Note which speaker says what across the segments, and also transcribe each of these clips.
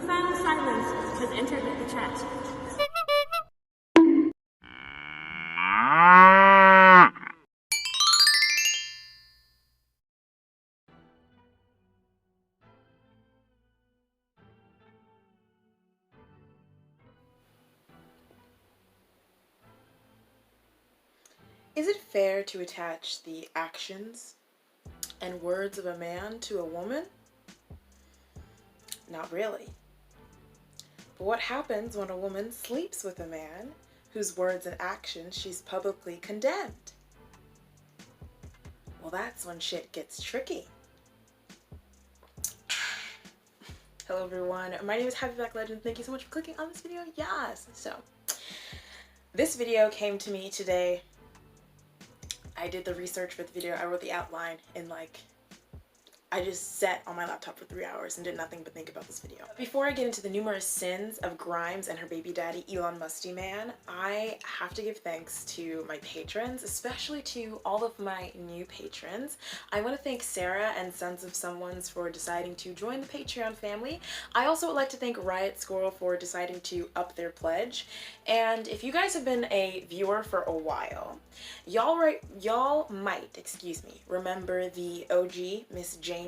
Speaker 1: Profound silence has entered the chat.
Speaker 2: Is it fair to attach the actions and words of a man to a woman? Not really. But what happens when a woman sleeps with a man whose words and actions she's publicly condemned? Well, that's when shit gets tricky. Hello everyone, my name is Happy Black Legend. Thank you so much for clicking on this video. Yes! So, this video came to me today. I did the research for the video, I wrote the outline in I just sat on my laptop for 3 hours and did nothing but think about this video. Before I get into the numerous sins of Grimes and her baby daddy, Elon Musty Man, I have to give thanks to my patrons, especially to all of my new patrons. I want to thank Sarah and Sons of Someone's for deciding to join the Patreon family. I also would like to thank Riot Squirrel for deciding to up their pledge. And if you guys have been a viewer for a while, y'all might, remember the OG Miss Jamie.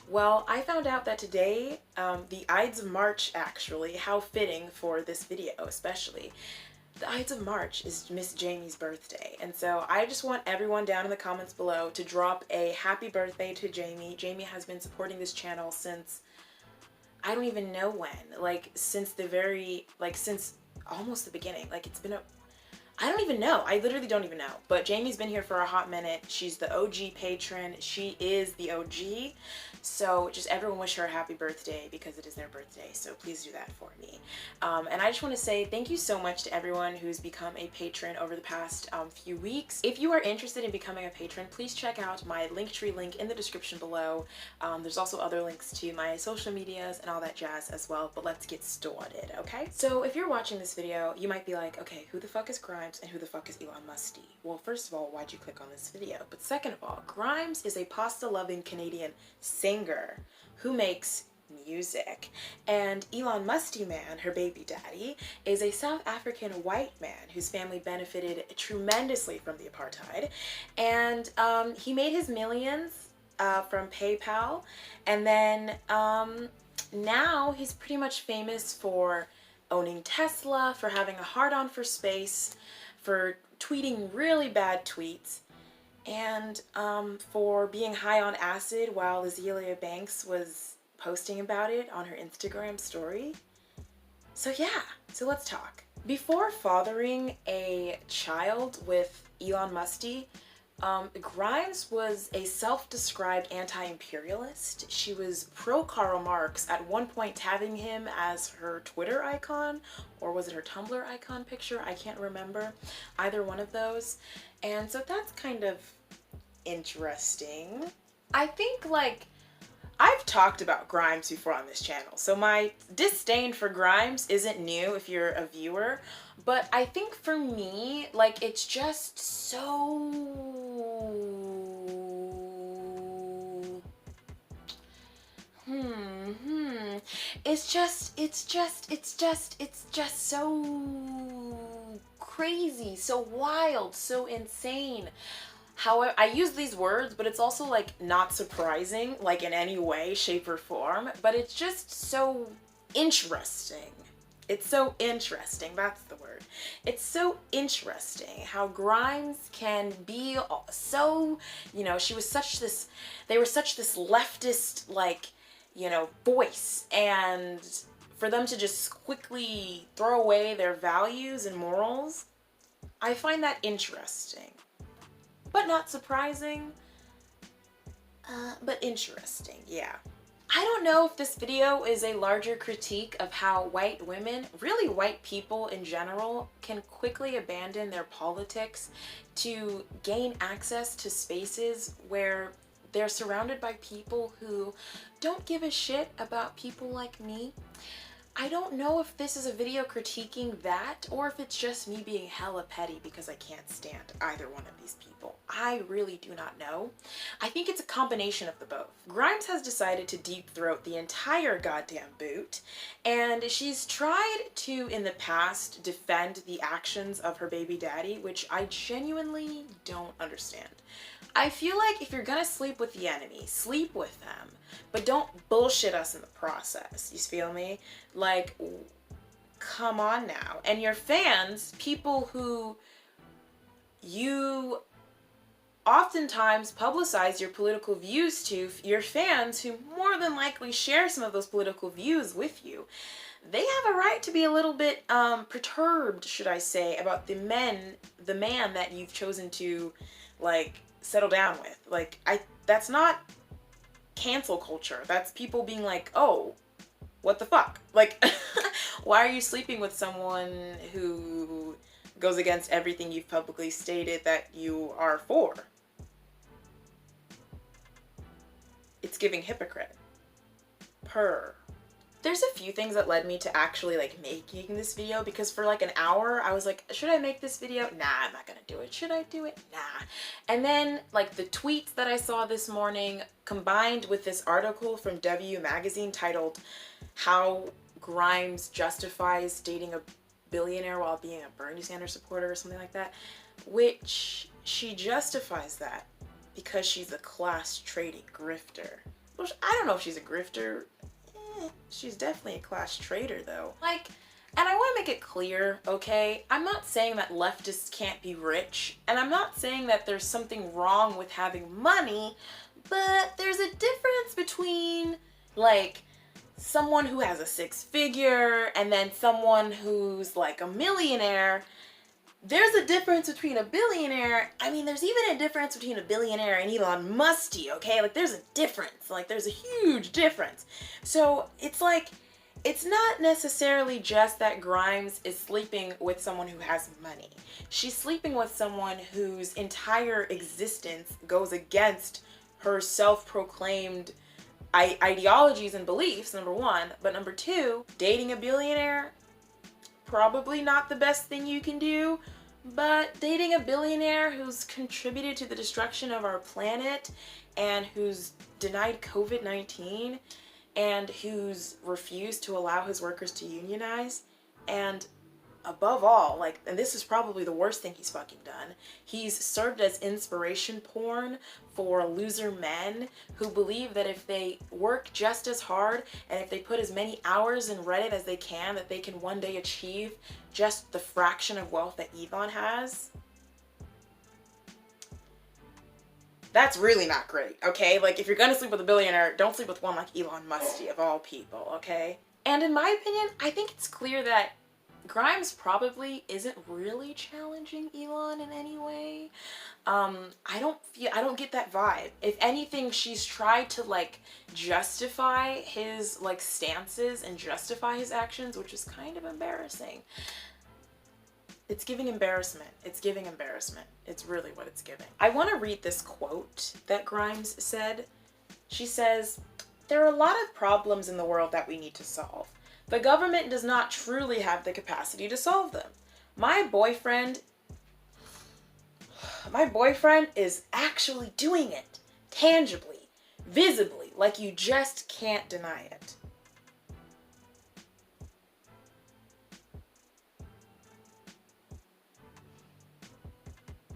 Speaker 2: Well, I found out that today, the Ides of March actually, how fitting for this video especially, the Ides of March is Miss Jamie's birthday, and so I just want everyone down in the comments below to drop a happy birthday to Jamie. Jamie has been supporting this channel since, I don't even know when, since almost the beginning. It's been I don't even know. I literally don't even know. But Jamie's been here for a hot minute. She's the OG patron. She is the OG. So just everyone wish her a happy birthday because it is their birthday. So please do that for me. And I just want to say thank you so much to everyone who's become a patron over the past few weeks. If you are interested in becoming a patron, please check out my Linktree link in the description below. There's also other links to my social medias and all that jazz as well. But let's get started, okay? So if you're watching this video, you might be like, okay, who the fuck is Grimes? And who the fuck is Elon Musty? Well, first of all, why'd you click on this video? But second of all, Grimes is a pasta-loving Canadian singer who makes music. And Elon Musty Man, her baby daddy, is a South African white man whose family benefited tremendously from the apartheid. And he made his millions from PayPal. And then now he's pretty much famous for owning Tesla, for having a hard-on for space, for tweeting really bad tweets, and for being high on acid while Azealia Banks was posting about it on her Instagram story. So yeah, so let's talk. Before fathering a child with Elon Musty, Grimes was a self-described anti-imperialist. She was pro-Karl Marx, at one point tagging him as her Twitter icon, or was it her Tumblr icon picture? I can't remember. Either one of those. And so that's kind of interesting. I think, I've talked about Grimes before on this channel, so my disdain for Grimes isn't new if you're a viewer, but I think for me, it's just so... It's just so crazy, so wild, so insane. However, I use these words, but it's also not surprising, in any way, shape, or form, but it's just so interesting. It's so interesting, that's the word. It's so interesting how Grimes can be so, she was such this, they were such this leftist, voice, and for them to just quickly throw away their values and morals, I find that interesting. But not surprising, but interesting, yeah. I don't know if this video is a larger critique of how white women, really white people in general, can quickly abandon their politics to gain access to spaces where they're surrounded by people who don't give a shit about people like me. I don't know if this is a video critiquing that or if it's just me being hella petty because I can't stand either one of these people. I really do not know. I think it's a combination of the both. Grimes has decided to deep throat the entire goddamn boot, and she's tried to, in the past, defend the actions of her baby daddy, which I genuinely don't understand. I feel like if you're gonna sleep with the enemy, sleep with them, but don't bullshit us in the process. You feel me? Like, come on now. And your fans, people who you oftentimes publicize your political views to, your fans who more than likely share some of those political views with you, they have a right to be a little bit perturbed, should I say, about the man that you've chosen to, like, settle down with. Like, that's not cancel culture. That's people being like, oh, what the fuck? Like, why are you sleeping with someone who goes against everything you've publicly stated that you are for? It's giving hypocrite. There's a few things that led me to actually like making this video, because for like an hour I was like, should I make this video? Nah, I'm not gonna do it. Should I do it? Nah. And then like the tweets that I saw this morning combined with this article from W magazine titled "How Grimes Justifies Dating a Billionaire While Being a Bernie Sanders Supporter" or something like that, which she justifies that because she's a class trading grifter. Which I don't know if she's a grifter. She's definitely a class traitor though. Like, and I want to make it clear, okay? I'm not saying that leftists can't be rich, and I'm not saying that there's something wrong with having money, but there's a difference between like someone who has a six-figure and then someone who's like a millionaire. There's a difference between a billionaire. I mean, there's even a difference between a billionaire and Elon Musk, okay? Like, there's a difference. Like, there's a huge difference. So, it's like, it's not necessarily just that Grimes is sleeping with someone who has money. She's sleeping with someone whose entire existence goes against her self-proclaimed ideologies and beliefs, number one. But number two, dating a billionaire, probably not the best thing you can do. But dating a billionaire who's contributed to the destruction of our planet and who's denied COVID-19 and who's refused to allow his workers to unionize, and above all, like, and this is probably the worst thing he's fucking done, he's served as inspiration porn for loser men who believe that if they work just as hard and if they put as many hours in Reddit as they can, that they can one day achieve just the fraction of wealth that Elon has. That's really not great, okay? Like, if you're gonna sleep with a billionaire, don't sleep with one like Elon Musk, of all people, okay? And in my opinion, I think it's clear that Grimes probably isn't really challenging Elon in any way. I don't get that vibe. If anything, she's tried to like justify his like stances and justify his actions, which is kind of embarrassing. It's giving embarrassment. It's giving embarrassment. It's really what it's giving. I want to read this quote that Grimes said. She says, "There are a lot of problems in the world that we need to solve. The government does not truly have the capacity to solve them. My boyfriend is actually doing it, tangibly, visibly, like you just can't deny it."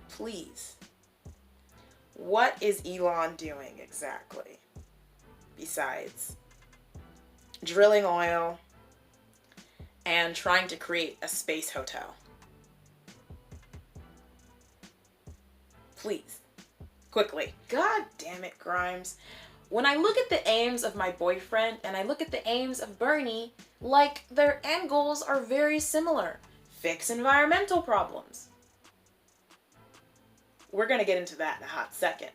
Speaker 2: Please, what is Elon doing exactly besides drilling oil and trying to create a space hotel? Please, quickly. God damn it, Grimes. When I look at the aims of my boyfriend and I look at the aims of Bernie, like, their end goals are very similar. Fix environmental problems. We're gonna get into that in a hot second.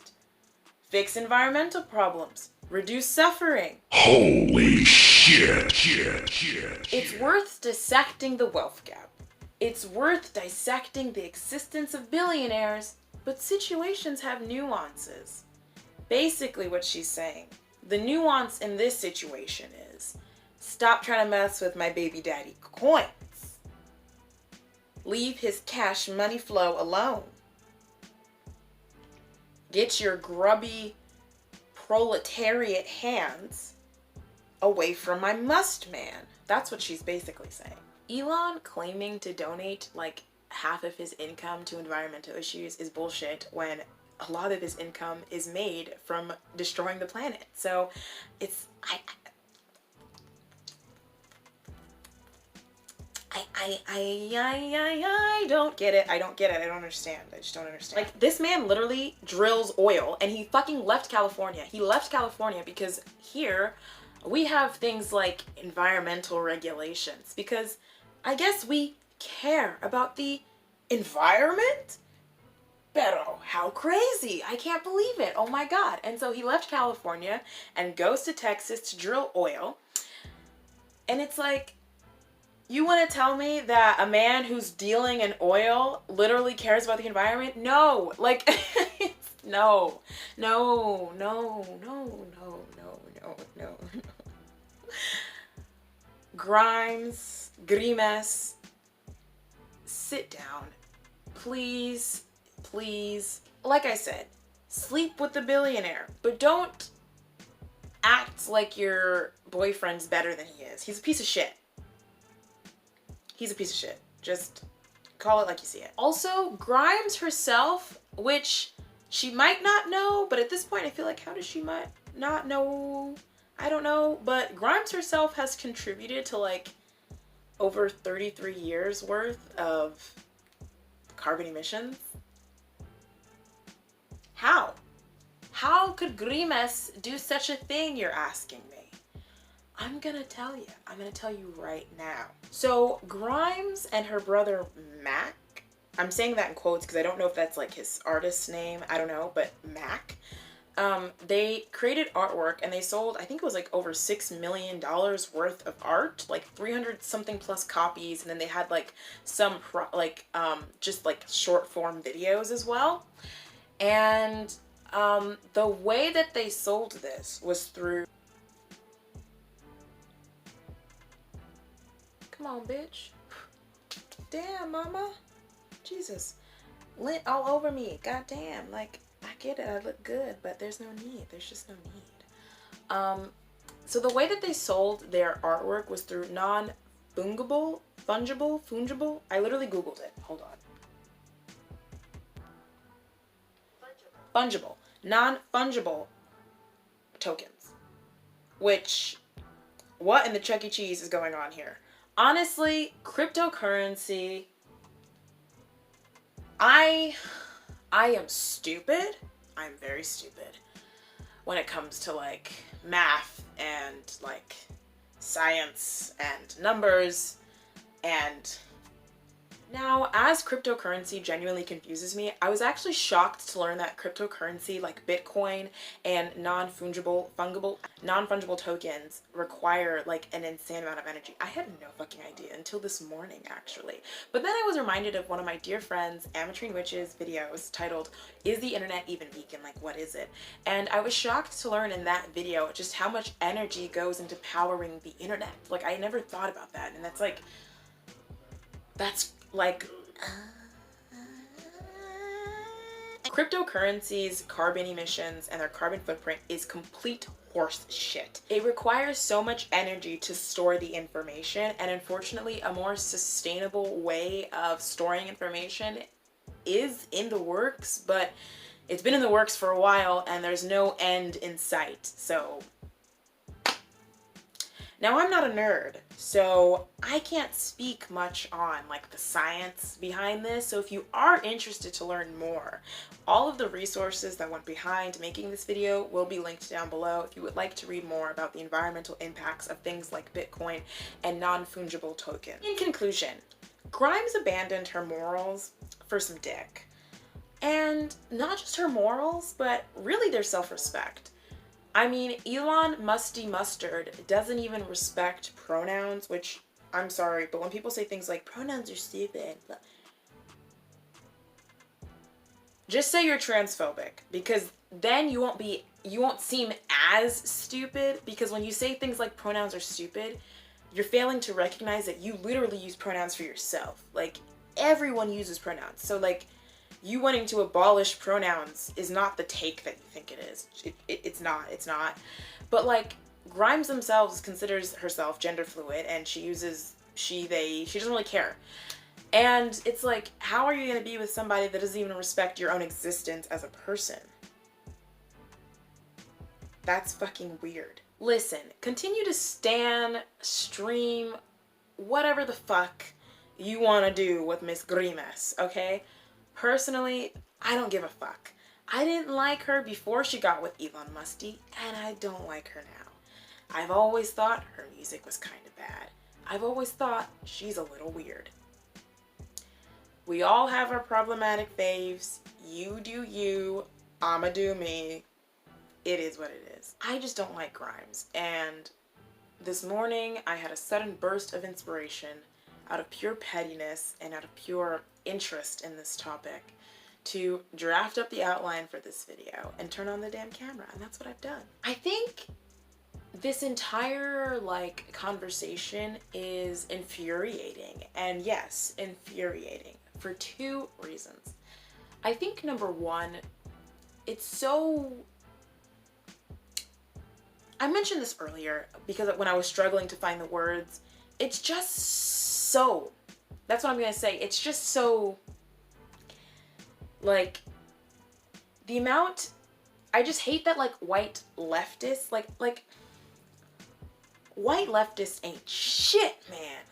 Speaker 2: Fix environmental problems. Reduce suffering.
Speaker 3: Holy shit.
Speaker 2: It's worth dissecting the wealth gap. It's worth dissecting the existence of billionaires, but situations have nuances. Basically what she's saying, the nuance in this situation is, stop trying to mess with my baby daddy coins. Leave his cash money flow alone. Get your grubby proletariat hands away from my must man. That's what she's basically saying. Elon claiming to donate like half of his income to environmental issues is bullshit when a lot of his income is made from destroying the planet. So it's I don't get it. I don't get it. I don't understand. I just don't understand. Like, this man literally drills oil and he fucking left California. He left California because here we have things like environmental regulations because I guess we care about the environment. Pero how crazy. I can't believe it. Oh my God. And so he left California and goes to Texas to drill oil. And it's like, you want to tell me that a man who's dealing in oil literally cares about the environment? No. Like, no. No, no, no, no, no, no, no. Grimes, sit down. Please, please. Like I said, sleep with the billionaire, but don't act like your boyfriend's better than he is. He's a piece of shit. He's a piece of shit. Just call it like you see it. Also, Grimes herself, which she might not know, but at this point I feel like, how does she might not know? I don't know, but Grimes herself has contributed to like over 33 years worth of carbon emissions. How? How could Grimes do such a thing, you're asking me? I'm gonna tell you. I'm gonna tell you right now. So Grimes and her brother Mac, I'm saying that in quotes because I don't know if that's like his artist's name, I don't know, but Mac, they created artwork and they sold, I think it was like over $6 million worth of art, like 300 something plus copies, and then they had like some just like short form videos as well. And the way that they sold this was through, come on, bitch. Damn, mama. Jesus. Lint all over me. Goddamn. Like, I get it. I look good, but there's no need. There's just no need. So the way that they sold their artwork was through non-fungible, fungible. I literally Googled it. Hold on. Fungible. Non-fungible tokens. Which, what in the Chuck E. Cheese is going on here? Honestly, cryptocurrency, I am stupid. I'm very stupid when it comes to like math and like science and numbers. And now, as cryptocurrency genuinely confuses me, I was actually shocked to learn that cryptocurrency like Bitcoin and non-fungible tokens require like an insane amount of energy. I had no fucking idea until this morning, actually. But then I was reminded of one of my dear friends, Ametrine Witch's videos titled, "Is the Internet Even Vegan? Like, what is it?" And I was shocked to learn in that video just how much energy goes into powering the internet. Like, I never thought about that. And that's like, cryptocurrency's carbon emissions and their carbon footprint is complete horse shit. It requires so much energy to store the information, and unfortunately a more sustainable way of storing information is in the works, but it's been in the works for a while and there's no end in sight. So now, I'm not a nerd, so I can't speak much on like the science behind this. So if you are interested to learn more, all of the resources that went behind making this video will be linked down below if you would like to read more about the environmental impacts of things like Bitcoin and non-fungible tokens. In conclusion, Grimes abandoned her morals for some dick. And not just her morals, but really their self-respect. I mean, Elon Musty Mustard doesn't even respect pronouns, which, I'm sorry, but when people say things like, pronouns are stupid, just say you're transphobic, because then you won't seem as stupid, because when you say things like pronouns are stupid, you're failing to recognize that you literally use pronouns for yourself. Like, everyone uses pronouns. So, like, you wanting to abolish pronouns is not the take that you think it is. It's not. But like, Grimes themselves considers herself gender fluid, and she uses she, they, she doesn't really care. And it's like, how are you going to be with somebody that doesn't even respect your own existence as a person? That's fucking weird. Listen, continue to stan, stream, whatever the fuck you want to do with Miss Grimes, okay? Personally, I don't give a fuck. I didn't like her before she got with Elon Musty, and I don't like her now. I've always thought her music was kind of bad. I've always thought she's a little weird. We all have our problematic faves. You do you, I'ma do me. It is what it is. I just don't like Grimes, and this morning I had a sudden burst of inspiration out of pure pettiness and out of pure interest in this topic to draft up the outline for this video and turn on the damn camera, and that's what I've done. I think this entire like conversation is infuriating, and yes, infuriating for two reasons. I think number one, it's so, I mentioned this earlier because when I was struggling to find the words, it's just so, that's what I'm gonna say, it's just so, like, the amount, I just hate that like white leftists, like white leftists ain't shit, man.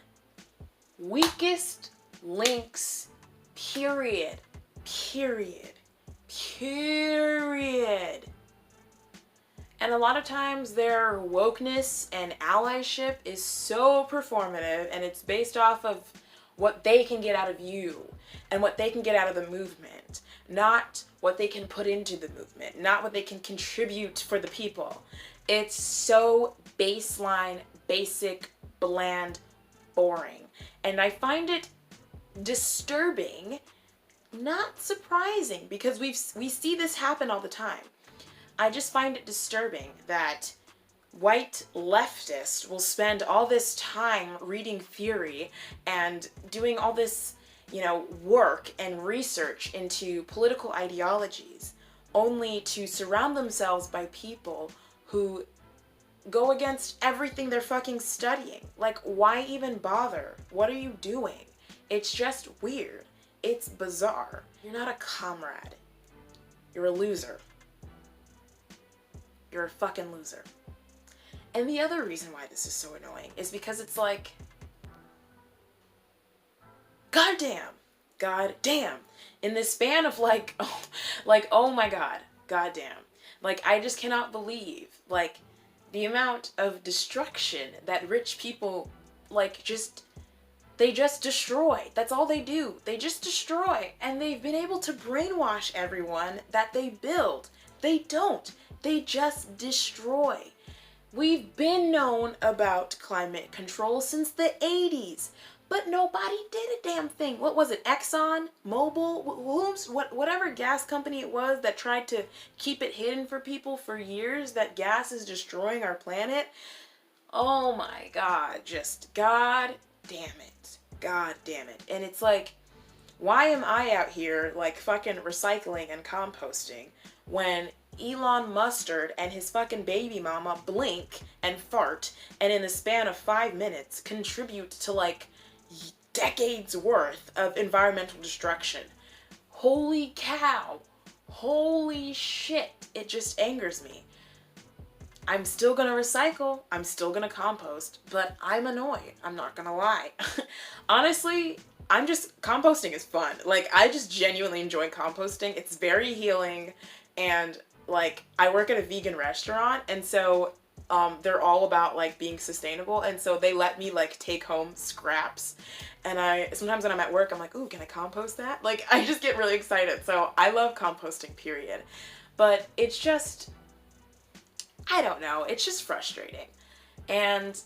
Speaker 2: Weakest links, period. And a lot of times their wokeness and allyship is so performative, and it's based off of what they can get out of you and what they can get out of the movement, not what they can put into the movement, not what they can contribute for the people. It's so baseline, basic, bland, boring. And I find it disturbing, not surprising, because we see this happen all the time. I just find it disturbing that white leftists will spend all this time reading theory and doing all this, you know, work and research into political ideologies, only to surround themselves by people who go against everything they're fucking studying. Like, why even bother? What are you doing? It's just weird. It's bizarre. You're not a comrade. You're a loser. You're a fucking loser. And the other reason why this is so annoying is because it's like, goddamn. In this span of like, oh my god, goddamn. Like, I just cannot believe, like, the amount of destruction that rich people, like, they just destroy. That's all they do. They just destroy. And they've been able to brainwash everyone that they build. They don't. They just destroy. We've been known about climate control since the 80s, but nobody did a damn thing. What was it? Exxon, Mobil, whatever gas company it was that tried to keep it hidden for people for years that gas is destroying our planet. Oh my god, just god damn it. God damn it. And it's like, why am I out here like fucking recycling and composting when Elon Mustard and his fucking baby mama blink and fart and in the span of 5 minutes contribute to like decades worth of environmental destruction? Holy cow. Holy shit. It just angers me. I'm still gonna recycle, I'm still gonna compost, but I'm annoyed. I'm not gonna lie. Honestly, composting is fun. Like, I just genuinely enjoy composting. It's very healing, and like, I work at a vegan restaurant, and so they're all about like being sustainable, and so they let me like take home scraps, and sometimes when I'm at work, I'm like, ooh, can I compost that? Like, I just get really excited. So I love composting, period. But it's just, I don't know, it's just frustrating. And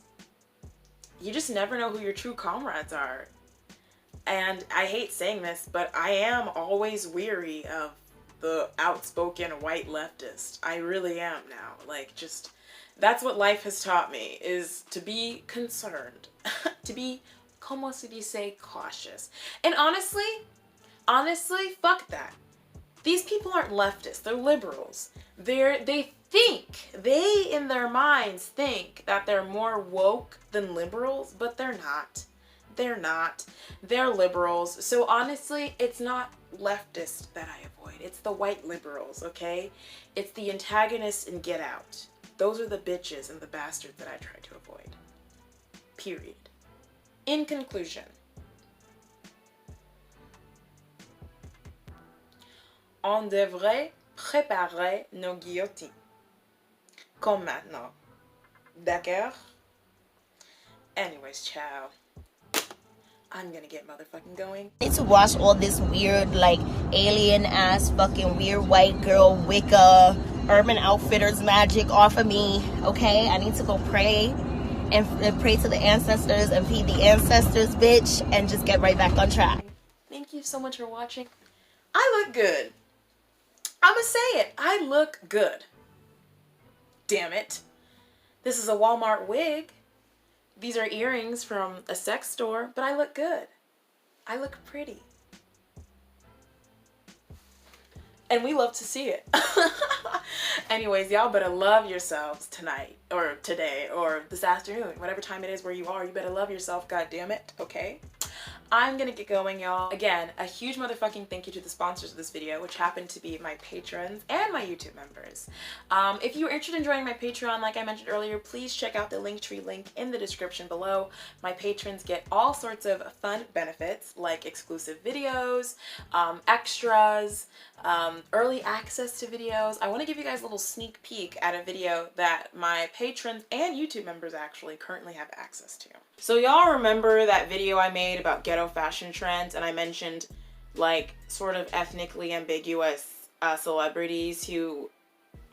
Speaker 2: you just never know who your true comrades are. And I hate saying this, but I am always weary of the outspoken white leftist. I really am now. Like, just, that's what life has taught me, is to be concerned. To be, como se dice, cautious. And honestly, Honestly, fuck that. These people aren't leftists, they're liberals. They in their minds think that they're more woke than liberals, but they're not. They're not. They're liberals. So honestly, it's not leftists that I avoid. It's the white liberals, okay? It's the antagonists in Get Out. Those are the bitches and the bastards that I try to avoid. Period. In conclusion, on devrait préparer nos guillotines. Comme maintenant. D'accord? Anyways, ciao. I'm gonna get motherfucking going.
Speaker 4: I need to wash all this weird, like, alien ass fucking weird white girl Wicca Urban Outfitters magic off of me, okay? I need to go pray and pray to the ancestors and feed the ancestors, bitch, and just get right back on track.
Speaker 2: Thank you so much for watching. I look good. I'ma say it. I look good. Damn it. This is a Walmart wig. These are earrings from a sex store, but I look good. I look pretty. And we love to see it. Anyways, y'all better love yourselves tonight or today or this afternoon, whatever time it is where you are. You better love yourself, god damn it, okay? I'm gonna get going, y'all. Again, a huge motherfucking thank you to the sponsors of this video, which happen to be my patrons and my YouTube members. If you are interested in joining my Patreon, like I mentioned earlier, please check out the Linktree link in the description below. My patrons get all sorts of fun benefits like exclusive videos, extras, early access to videos. I want to give you guys a little sneak peek at a video that my patrons and YouTube members actually currently have access to. So y'all remember that video I made about ghetto fashion trends, and I mentioned like sort of ethnically ambiguous celebrities who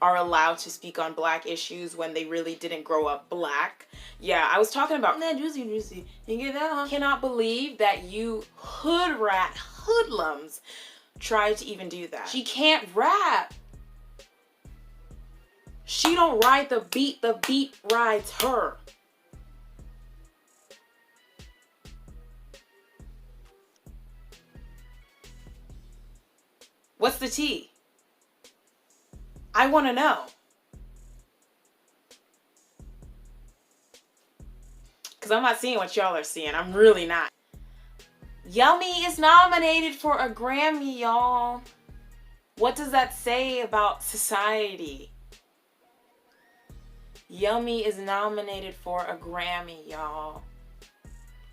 Speaker 2: are allowed to speak on black issues when they really didn't grow up black? Yeah, I was talking about that juicy. You get that, huh? Cannot believe that you hoodlums tried to even do that. She can't rap. She don't ride the beat rides her. What's the tea? I want to know. Because I'm not seeing what y'all are seeing. I'm really not. Yummy is nominated for a Grammy, y'all. What does that say about society? Yummy is nominated for a Grammy, y'all.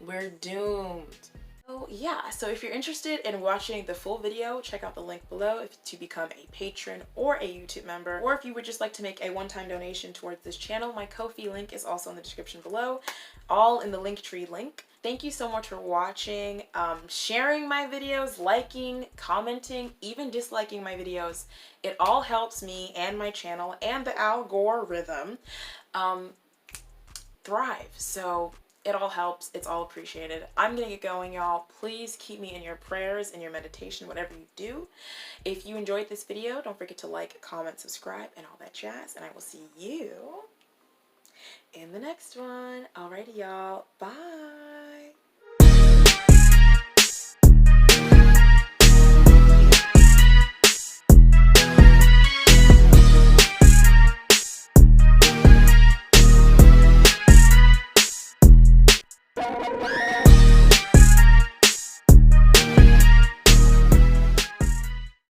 Speaker 2: We're doomed. So yeah, so if you're interested in watching the full video, check out the link below to become a patron or a YouTube member. Or if you would just like to make a one-time donation towards this channel, my Ko-fi link is also in the description below, all in the Linktree link. Thank you so much for watching, sharing my videos, liking, commenting, even disliking my videos. It all helps me and my channel and the algorithm thrive. So it all helps. It's all appreciated. I'm gonna get going, y'all. Please keep me in your prayers, in your meditation, whatever you do. If you enjoyed this video, don't forget to like, comment, subscribe, and all that jazz. And I will see you in the next one. Alrighty, y'all. Bye.